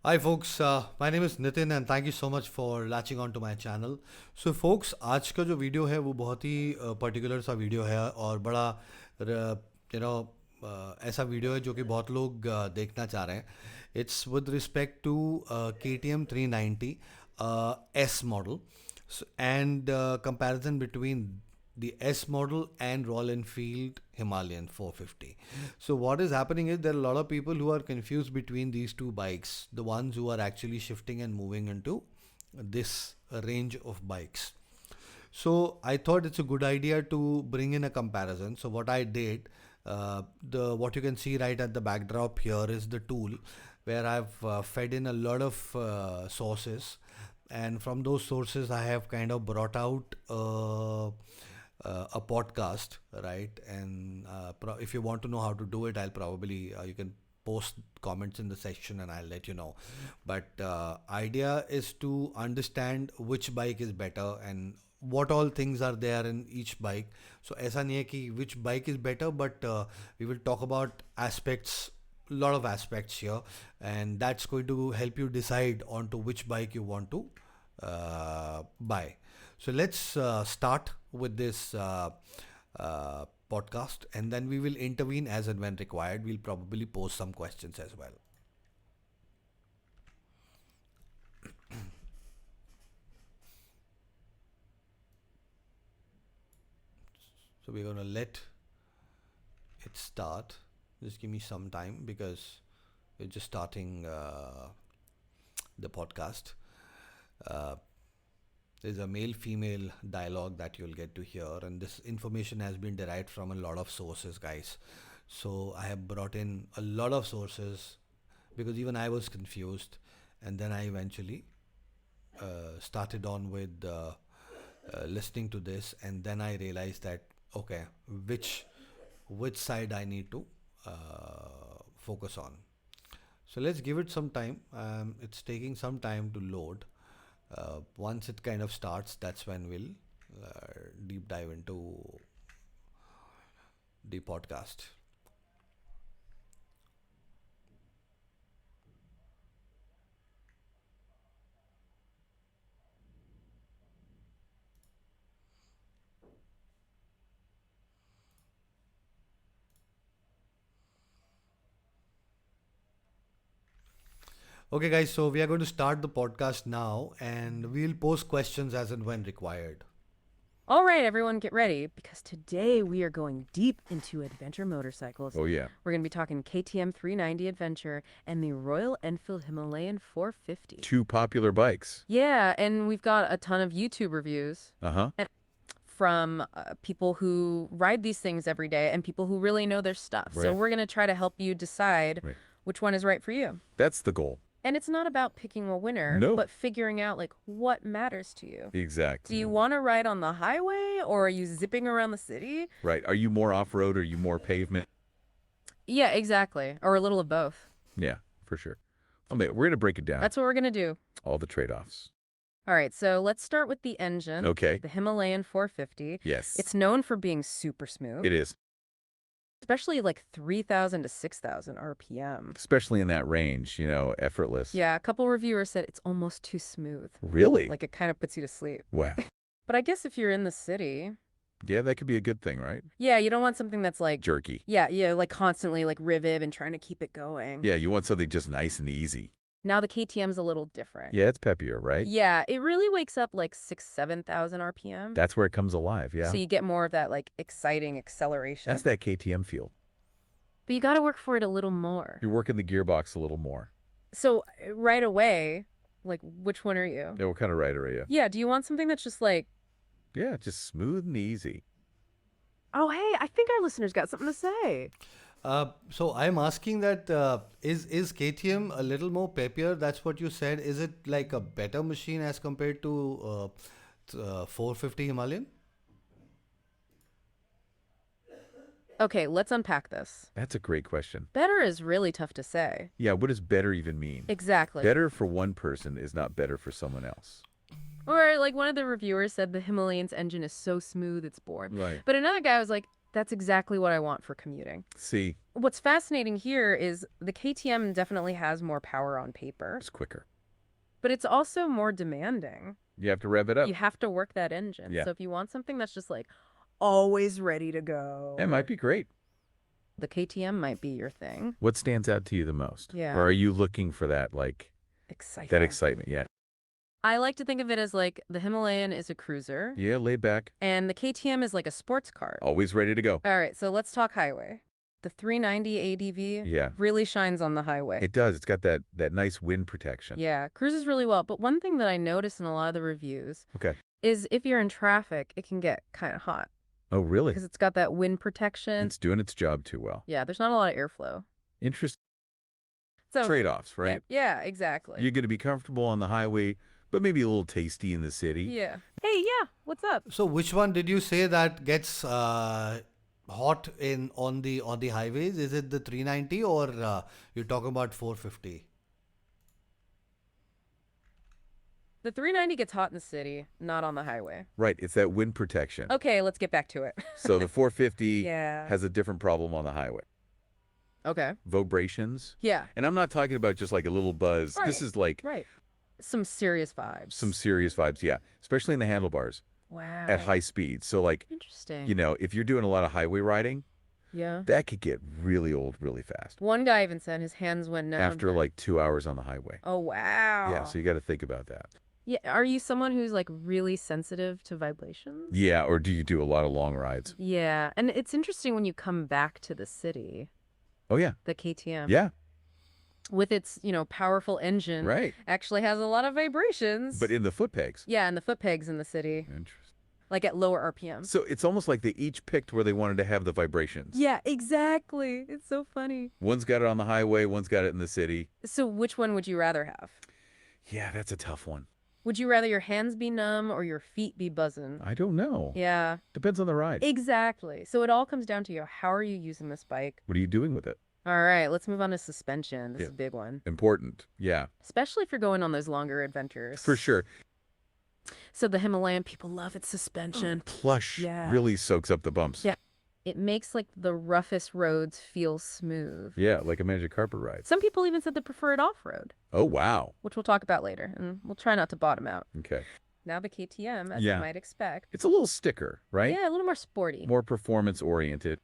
Hi folks, my name is Nitin and thank you so much for latching on to my channel. So folks, आज का जो video है वो बहुत ही particular सा वीडियो है और बड़ा यू नो ऐसा वीडियो है जो कि बहुत लोग देखना चाह रहे हैं. It's with respect to KTM 390 S model and comparison between the S model and Royal Enfield Himalayan 450. So what is happening is there are a lot of people who are confused between these two bikes, the ones who are actually shifting and moving into this range of bikes. So I thought it's a good idea to bring in a comparison. So what I did, the what you can see right at the backdrop here is the tool where I've fed in a lot of sources, and from those sources I have kind of brought out a podcast, right? And if you want to know how to do it, I'll probably you can post comments in the section and I'll let you know. But idea is to understand which bike is better and what all things are there in each bike. So ऐसा नहीं है कि which bike is better, but we will talk about aspects, lot of aspects here, and that's going to help you decide onto which bike you want to buy. So let's start with this podcast, and then we will intervene as and when required. We'll probably pose some questions as well. So we're gonna let it start. Just give me some time because we're just starting the podcast. Uh, there's a male-female dialogue that you'll get to hear, and this information has been derived from a lot of sources, guys. So I have brought in a lot of sources because even I was confused, and then I eventually started on with listening to this, and then I realized that okay, which side I need to focus on. So let's give it some time. It's taking some time to load. Once it kind of starts, that's when we'll deep dive into the podcast. Okay, guys, so we are going to start the podcast now and we'll post questions as and when required. All right, everyone, get ready because today we are going deep into adventure motorcycles. Oh, yeah. We're going to be talking KTM 390 Adventure and the Royal Enfield Himalayan 450. Two popular bikes. Yeah, and we've got a ton of YouTube reviews Uh-huh. from people who ride these things every day and people who really know their stuff. So Right. we're going to try to help you decide Right. which one is right for you. That's the goal. And it's not about picking a winner, No. but figuring out like what matters to you. Exactly. Do you want to ride on the highway or are you zipping around the city? Right. Are you more off-road or are you more pavement? Yeah, exactly. Or a little of both. Yeah, for sure. Okay, we're going to break it down. That's what we're going to do. All the trade-offs. All right, so let's start with the engine. Okay. The Himalayan 450. Yes. It's known for being super smooth. It is. Especially like 3,000 to 6,000 RPM. Especially in that range, effortless. Yeah, a couple reviewers said it's almost too smooth. Really? Like it kind of puts you to sleep. Wow. But I guess if you're in the city, Yeah, that could be a good thing, right? yeah, you don't want something that's like, Jerky. yeah, like constantly like rivet and trying to keep it going. Yeah, you want something just nice and easy. Now the KTM's a little different. Yeah, it's peppier, right? Yeah, it really wakes up like 7,000 RPM. That's where it comes alive, yeah. So you get more of that like exciting acceleration. That's that KTM feel. But you got to work for it a little more. You're working the gearbox a little more. So right away, like which one are you? Yeah, what kind of rider are you? Yeah, do you want something that's just like, Yeah, just smooth and easy. oh, hey, I think our listeners got something to say. So I'm asking that is KTM a little more peppier? That's what you said. Is it like a better machine as compared to 450 Himalayan? Okay, let's unpack this. That's a great question. Better is really tough to say. Yeah, what does better even mean? Exactly. Better for one person is not better for someone else. Or like one of the reviewers said the Himalayan's engine is so smooth it's boring. Right. But another guy was like, That's exactly what I want for commuting. See, What's fascinating here is the KTM definitely has more power on paper, it's quicker. but it's also more demanding. You have to rev it up. You have to work that engine. Yeah. So if you want something that's just like always ready to go, It might be great. the KTM might be your thing. What stands out to you the most? Yeah. Or are you looking for that, like, Exciting. that excitement? Yeah. I like to think of it as like the Himalayan is a cruiser Yeah, laid back. and the KTM is like a sports car. Always ready to go. All right, so let's talk highway. The 390 ADV Yeah. really shines on the highway. It does. It's got that nice wind protection. Yeah, cruises really well. But one thing that I notice in a lot of the reviews Okay. is if you're in traffic, it can get kind of hot Oh, really? because it's got that wind protection. It's doing its job too well. Yeah, there's not a lot of airflow. Interesting So trade-offs, right? Yeah, exactly. You're going to be comfortable on the highway, but maybe a little tasty in the city. Yeah. Hey, yeah, what's up? So which one did you say that gets hot on the highways? Is it the 390 or you're talking about 450? The 390 gets hot in the city, not on the highway. Right. It's that wind protection. Okay, let's get back to it. So the 450 Yeah. has a different problem on the highway. Okay. Vibrations. Yeah. And I'm not talking about just like a little buzz. This Right. is like Right. Some serious vibes. some serious vibes. Yeah. Especially in the handlebars Wow. at high speed. So like, Interesting. you know, if you're doing a lot of highway riding, Yeah. that could get really old really fast. One guy even said his hands went numb. After like 2 hours on the highway. Oh, wow. Yeah. So you got to think about that. Yeah. Are you someone who's like really sensitive to vibrations? Yeah. Or do you do a lot of long rides? Yeah. And it's interesting when you come back to the city, Oh, yeah. the KTM, Yeah. with its, powerful engine, Right. actually has a lot of vibrations. But in the foot pegs. Yeah, and the foot pegs in the city, Interesting. like at lower RPM. So it's almost like they each picked where they wanted to have the vibrations. Yeah, exactly. It's so funny. One's got it on the highway, one's got it in the city. So which one would you rather have? Yeah, that's a tough one. Would you rather your hands be numb or your feet be buzzing? I don't know. Yeah, Depends on the ride. exactly. So it all comes down to how are you using this bike? What are you doing with it? All right, let's move on to suspension. This Yeah. is a big one, Important. Yeah, especially if you're going on those longer adventures. for sure. So the Himalayan, people love its suspension. Plush Yeah. really soaks up the bumps. Yeah. It makes like the roughest roads feel smooth. Yeah, like a magic carpet ride. Some people even said they prefer it off-road, Oh, wow. which we'll talk about later, and we'll try not to bottom out. Okay. Now the KTM, as Yeah. you might expect. It's a little sticker, right? Yeah, a little more sporty. More performance oriented.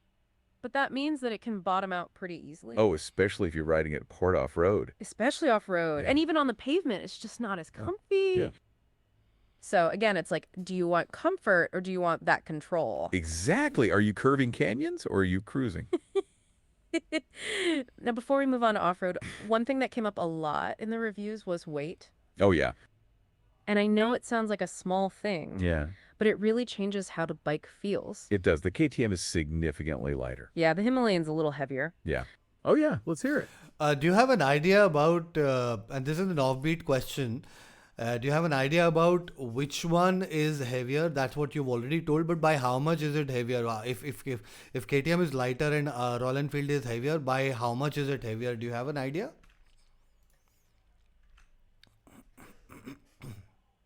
But that means that it can bottom out pretty easily. Oh, especially if you're riding it port off road. Especially off-road. Yeah. And even on the pavement, it's just not as comfy. yeah. So again, it's like, do you want comfort or do you want that control? Exactly. Are you curving canyons or are you cruising? Now, before we move on to off-road, one thing that came up a lot in the reviews was weight. Oh, yeah. And I know it sounds like a small thing, Yeah, but it really changes how the bike feels. it does. The KTM is significantly lighter. Yeah, the Himalayan's a little heavier. Yeah. Oh, yeah. Let's hear it. Do you have an idea about, and this is an offbeat question, do you have an idea about which one is heavier? That's what you've already told, but by how much is it heavier? If KTM is lighter and Royal Enfield is heavier, by how much is it heavier? Do you have an idea?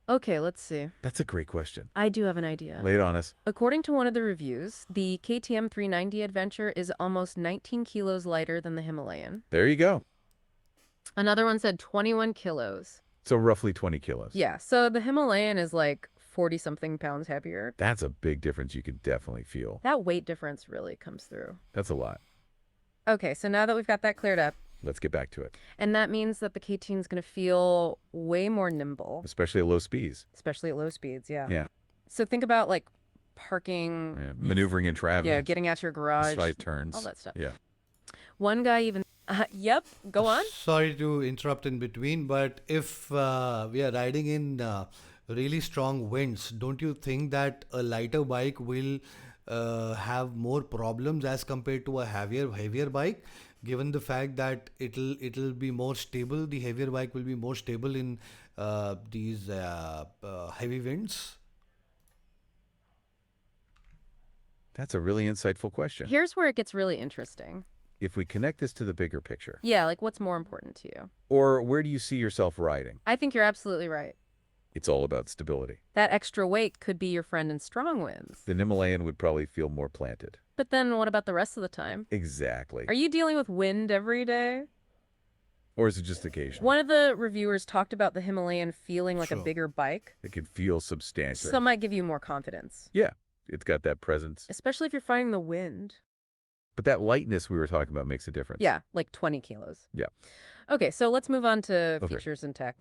Okay, let's see. That's a great question. I do have an idea. Lay it on us. According to one of the reviews, the KTM 390 Adventure is almost 19 kilos lighter than the Himalayan. There you go. Another one said 21 kilos. So roughly 20 kilos. Yeah, so the Himalayan is like 40-something pounds heavier. That's a big difference you can definitely feel. That weight difference really comes through. That's a lot. Okay, so now that we've got that cleared up, Let's get back to it. and that means that the KTM is going to feel way more nimble, Especially at low speeds. especially at low speeds, yeah. Yeah. So think about like parking, Yeah. Maneuvering in traffic. yeah, getting out your garage, Slight turns. all that stuff. Yeah. One guy even, yep, go on. Sorry to interrupt in between, but if we are riding in really strong winds, don't you think that a lighter bike will have more problems as compared to a heavier bike? Given the fact that it'll be more stable, the heavier bike will be more stable in these heavy winds. That's a really insightful question. Here's where it gets really interesting. If we connect this to the bigger picture, Yeah, like what's more important to you? or where do you see yourself riding? I think you're absolutely right. It's all about stability. That extra weight could be your friend in strong winds. The Himalayan would probably feel more planted. But then what about the rest of the time? Exactly. Are you dealing with wind every day? Or is it just occasional? One of the reviewers talked about the Himalayan feeling like a Sure. bigger bike. It can feel substantial. Some might give you more confidence, Yeah, it's got that presence. especially if you're fighting the wind. But that lightness we were talking about makes a difference. Yeah, like 20 kilos. Yeah. Okay, so let's move on to Okay. features and tech.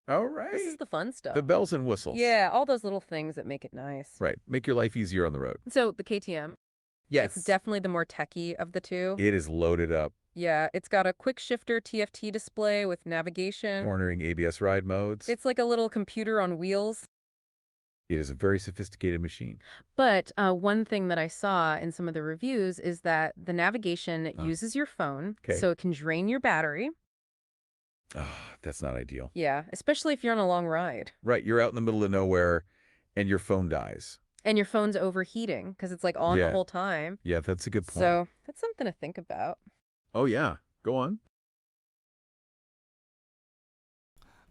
All right. This is the fun stuff. The bells and whistles. Yeah, all those little things that make it nice. Right. Make your life easier on the road. So the KTM, Yes. it's definitely the more techy of the two. It is loaded up. Yeah, it's got a quick shifter TFT display with navigation. Cornering ABS ride modes. It's like a little computer on wheels. It is a very sophisticated machine. But one thing that I saw in some of the reviews is that the navigation Oh. uses your phone, Okay. so it can drain your battery. That's not ideal. Yeah, especially if you're on a long ride. Right. You're out in the middle of nowhere and your phone dies. And your phone's overheating because it's like on Yeah. the whole time. Yeah, that's a good point. So that's something to think about. Oh, yeah. Go on.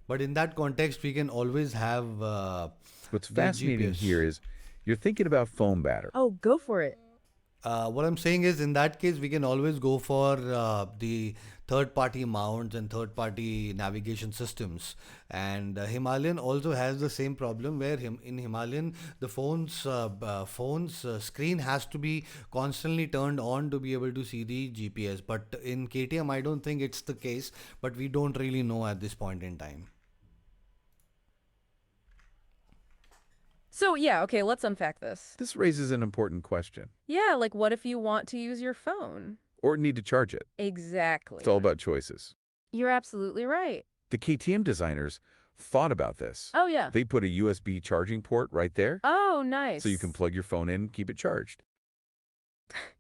But in that context, we can always have What's the fascinating GPS. here is you're thinking about phone battery. Oh, go for it. What I'm saying is, in that case, we can always go for the third-party mounts and third-party navigation systems. And Himalayan also has the same problem where in Himalayan, the phone's screen has to be constantly turned on to be able to see the GPS. But in KTM, I don't think it's the case, but we don't really know at this point in time. So yeah, okay, let's unpack this. This raises an important question. Yeah, like what if you want to use your phone? Or need to charge it. Exactly. It's all about choices. You're absolutely right. The KTM designers thought about this. Oh yeah. They put a USB charging port right there, Oh, nice. so you can plug your phone in and keep it charged.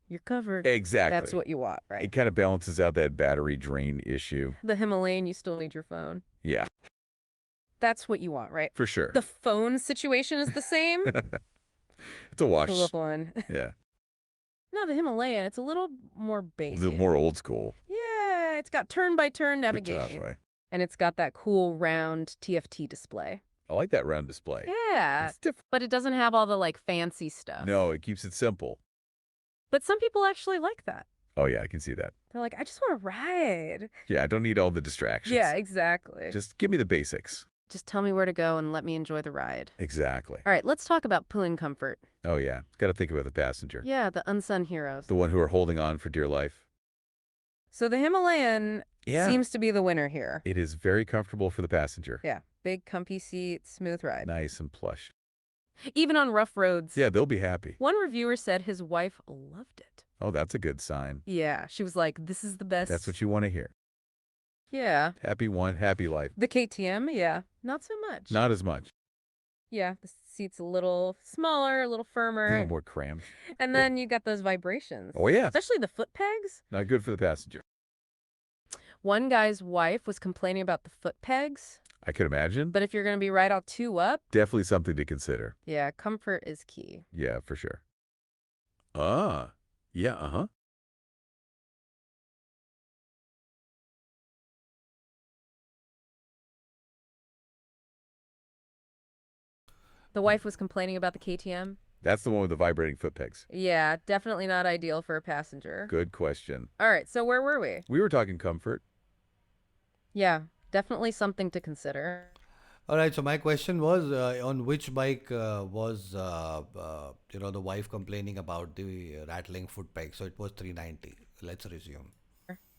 You're covered. Exactly. That's what you want, right? It kind of balances out that battery drain issue. The Himalayan, you still need your phone. Yeah, That's what you want, right? for sure. The phone situation is the same. It's a wash. The little one. Yeah, No, the Himalayan, it's a little more a basic. little more old school. Yeah, it's got turn-by-turn Good job, navigation. Roy. And it's got that cool round TFT display. I like that round display. Yeah, It's different. but it doesn't have all the like fancy stuff. No, it keeps it simple. But some people actually like that. Oh, yeah, I can see that. They're like, I just want to ride. Yeah, I don't need all the distractions. Yeah, exactly. Just give me the basics. Just tell me where to go and let me enjoy the ride. Exactly. All right, let's talk about pulling comfort. Oh, yeah. Got to think about the passenger. Yeah, the unsung heroes. The one who are holding on for dear life. So the Himalayan Yeah. seems to be the winner here. It is very comfortable for the passenger. Yeah, big comfy seat, smooth ride. Nice and plush. Even on rough roads. Yeah, they'll be happy. One reviewer said his wife loved it. Oh, that's a good sign. Yeah, she was like, this is the best. That's what you want to hear. Yeah. Happy one, happy life. The KTM, yeah, not so much. Not as much. Yeah, the seat's a little smaller, a little A firmer. little more crammed. And then you got those vibrations. Oh, yeah. Especially the foot pegs. Not good for the passenger. One guy's wife was complaining about the foot pegs, I could imagine. but if you're going to be right all two up, Definitely something to consider. yeah, comfort is key. Yeah, for sure. Ah, yeah, uh-huh. The wife was complaining about the KTM. That's the one with the vibrating foot pegs. Yeah, definitely not ideal for a passenger. Good question. All right, so where were we? We were talking comfort. Yeah, definitely something to consider. All right. So my question was, on which bike was the wife complaining about the rattling foot peg? So it was 390. Let's resume.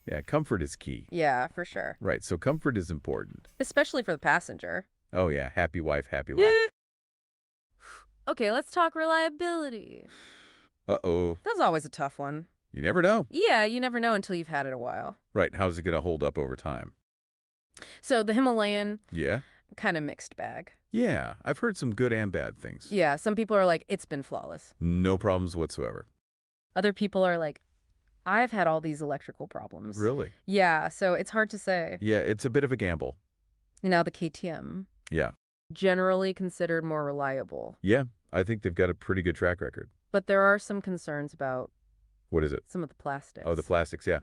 Yeah, comfort is key. Yeah, for sure. Right, so comfort is important. Especially for the passenger. Oh, yeah, happy wife, happy life. Okay, let's talk reliability. Uh-oh. That's always a tough one. You never know. Yeah, you never know until you've had it a while. Right, how's it going to hold up over time? So the Himalayan, Yeah? kind of mixed bag. Yeah, I've heard some good and bad things. Yeah, some people are like, it's been flawless. No problems whatsoever. Other people are like, I've had all these electrical problems. Really? Yeah, so it's hard to say. Yeah, it's a bit of a gamble. Now the KTM, Yeah. generally considered more reliable. Yeah, I think they've got a pretty good track record. But there are some concerns about What is it? some of the plastics. Oh, the plastics, yeah.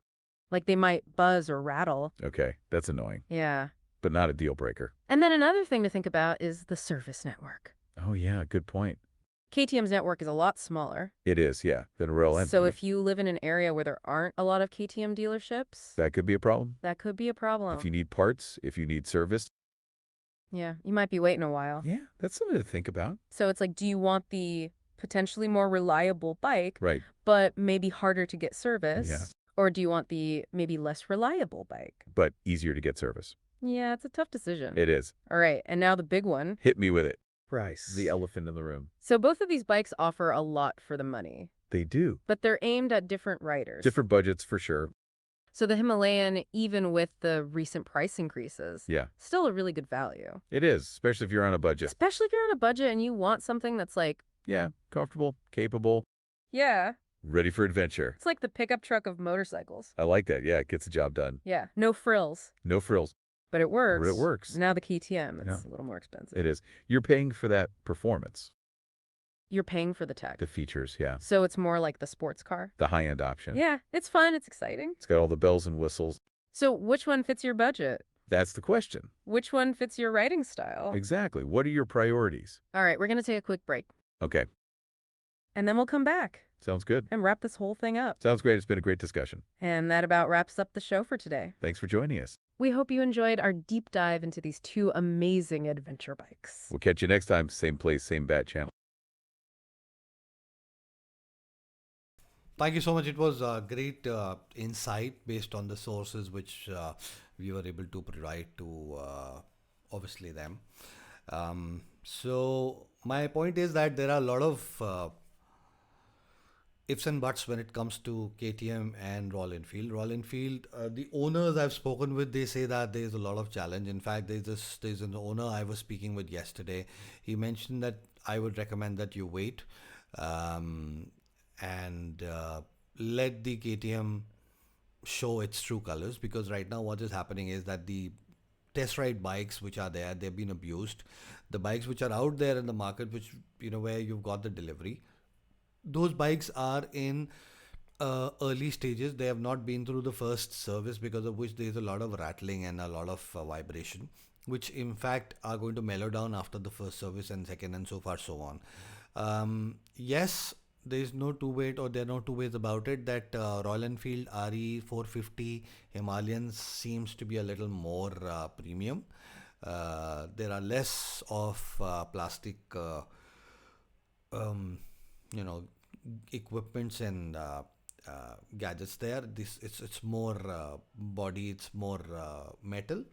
Like they might buzz or rattle. Okay, that's annoying. Yeah. but not a deal breaker. And then another thing to think about is the service network. Oh, yeah, good point. KTM's network is a lot smaller. It is, yeah, than a Royal So Enfield. if you live in an area where there aren't a lot of KTM dealerships, That could be a problem. that could be a problem. If you need parts, if you need service. Yeah, you might be waiting a while. Yeah, that's something to think about. So it's like, do you want the potentially more reliable bike, Right. but maybe harder to get service? Yeah. Or do you want the maybe less reliable bike? But easier to get service. Yeah, it's a tough decision. It is. All right, and now the big one. Hit me with it. Price. The elephant in the room. So both of these bikes offer a lot for the money, They do. but they're aimed at different riders. Different budgets for sure. So the Himalayan, even with the recent price increases, Yeah, still a really good value. it is, especially if you're on a budget. Especially if you're on a budget and you want something that's like, Yeah, comfortable, capable, yeah, ready for adventure. it's like the pickup truck of motorcycles. I like that. Yeah, it gets the job done. Yeah, no frills, No frills. but it works. But it works. Now the KTM, it's Yeah. a little more expensive. It is. You're paying for that performance, You're paying for the tech. the features, yeah. So it's more like the sports car. The high-end option. Yeah, it's fun, it's exciting. It's got all the bells and whistles. So which one fits your budget? That's the question. Which one fits your riding style? Exactly. What are your priorities? All right, we're going to take a quick break, Okay, and then we'll come back sounds good. and wrap this whole thing up. Sounds great. It's been a great discussion. And that about wraps up the show for today. Thanks for joining us. We hope you enjoyed our deep dive into these two amazing adventure bikes. We'll catch you next time. Same place, same bat channel. Thank you so much. It was a great insight based on the sources which we were able to provide to obviously them. So my point is that there are a lot of ifs and buts when it comes to KTM and Royal Enfield. Royal Enfield, the owners I've spoken with, they say that there's a lot of challenge. In fact, there's an owner I was speaking with yesterday. He mentioned that I would recommend that you wait and let the KTM show its true colors, because right now what is happening is that the test ride bikes which are there, they've been abused. The bikes which are out there in the market, which where you've got the delivery, those bikes are in early stages. They have not been through the first service, because of which there's a lot of rattling and a lot of vibration, which in fact are going to mellow down after the first service and second, and so far so on. Yes, there is no two way, or there are no two ways about it, that Royal Enfield RE 450 Himalayan seems to be a little more premium. There are less of plastic equipments and gadgets there. It's more body, it's more metal,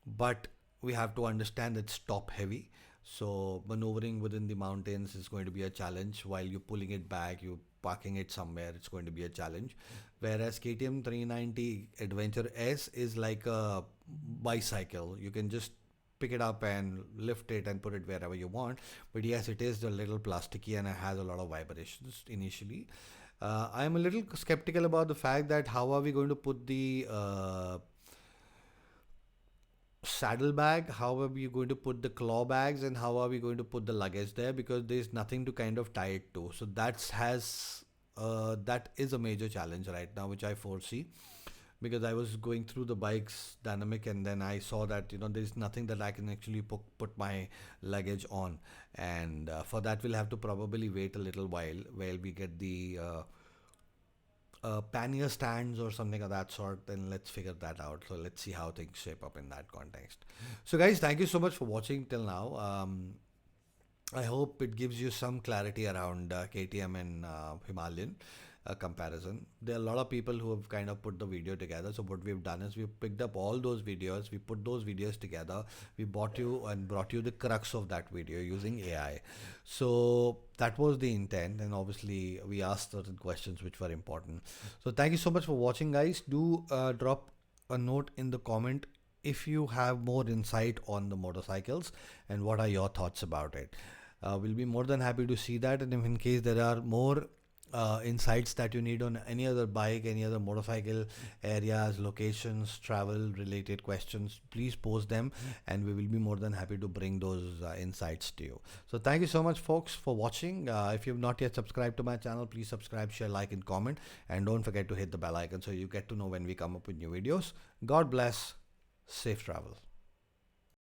but we have to understand it's top heavy. So maneuvering within the mountains is going to be a challenge. While you're pulling it back, you're parking it somewhere, it's going to be a challenge. Whereas KTM 390 Adventure S is like a bicycle. You can just pick it up and lift it and put it wherever you want. But yes, it is a little plasticky and it has a lot of vibrations initially. I'm a little skeptical about the fact that how are we going to put the saddle bag, how are we going to put the claw bags, and how are we going to put the luggage there, because there's nothing to kind of tie it to. So that is a major challenge right now, which I foresee, because I was going through the bike's dynamic and then I saw that there's nothing that I can actually put my luggage on, and for that we'll have to probably wait a little while we get the pannier stands or something of that sort. Then let's figure that out. So let's see how things shape up in that context. So guys, thank you so much for watching till now. I hope it gives you some clarity around KTM and Himalayan comparison. There are a lot of people who have kind of put the video together. So what we've done is we've picked up all those videos, we put those videos together, we brought you the crux of that video using AI. So that was the intent, and obviously we asked certain questions which were important. So thank you so much for watching, guys. Do drop a note in the comment if you have more insight on the motorcycles and what are your thoughts about it. We'll be more than happy to see that, and if in case there are more insights that you need on any other bike, any other motorcycle areas, locations, travel related questions, please post them and we will be more than happy to bring those insights to you. So thank you so much folks for watching. If you have not yet subscribed to my channel, please subscribe, share, like and comment, and don't forget to hit the bell icon so you get to know when we come up with new videos. God bless. Safe travel.